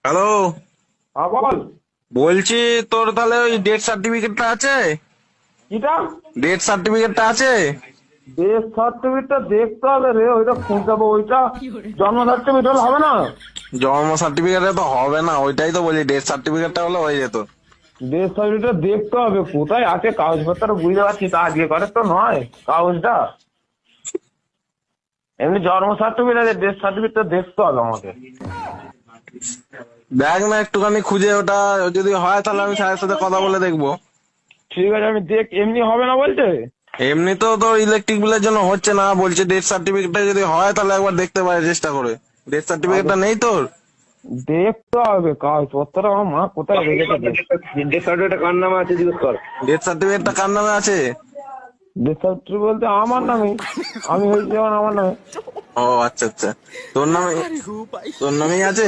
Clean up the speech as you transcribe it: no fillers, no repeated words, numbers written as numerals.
Hello. হ্যাঁ বল। বলছি তোর তাহলে ওই ডেথ সার্টিফিকেটটা আছে? কিটা? ডেথ সার্টিফিকেটটা আছে? ডেথ সার্টিফিকেটটা দেখতে হবে রে, ওইটা খুঁজতে হবে। ওইটা জন্ম সার্টিফিকেট হলে হবে না? জন্ম সার্টিফিকেটে তো হবে না, ওইটাই তো বলি, ডেথ সার্টিফিকেটটা হলে হয়ে যেত। ডেথ সার্টিফিকেটটা দেখতে হবে কোথায় আছে, কাগজপত্র বুঝতে পারছি, তা আজকে করে তো নয় কাগজটা। এমনি জন্ম সার্টিফিকেট আছে, ডেথ সার্টিফিকেটটা দেখতে হবে আমাকে। দেখ না একটুখানি খুঁজে, ওটা যদি হয় তাহলে আমি স্যারের সাথে কথা বলে দেখবো। ঠিক আছে, আমি দেখ। এমনি হবে না বলছে? এমনি তো তোর ইলেকট্রিক বিলের জন্য হচ্ছে না, বলছে ডেথ সার্টিফিকেটটা যদি হয় তাহলে একবার দেখতে পারে চেষ্টা করে। ডেথ আগে সার্টিফিকেটটা নেই তোর? দেখতে হবে কাগজপত্র, আমার মা কোথায় রেখেছে। ডেথ সার্টিফিকেটটা কার নামে আছে জিজ্ঞেস কর। ডেথ সার্টিফিকেটটা কার নামে আছে? ডেথ সার্টিফিকেট বলতে আমার নামে, আমি হয়েছি যখন আমার নামে। ও আচ্ছা আচ্ছা, তোর নামে, তোর নামেই আছে?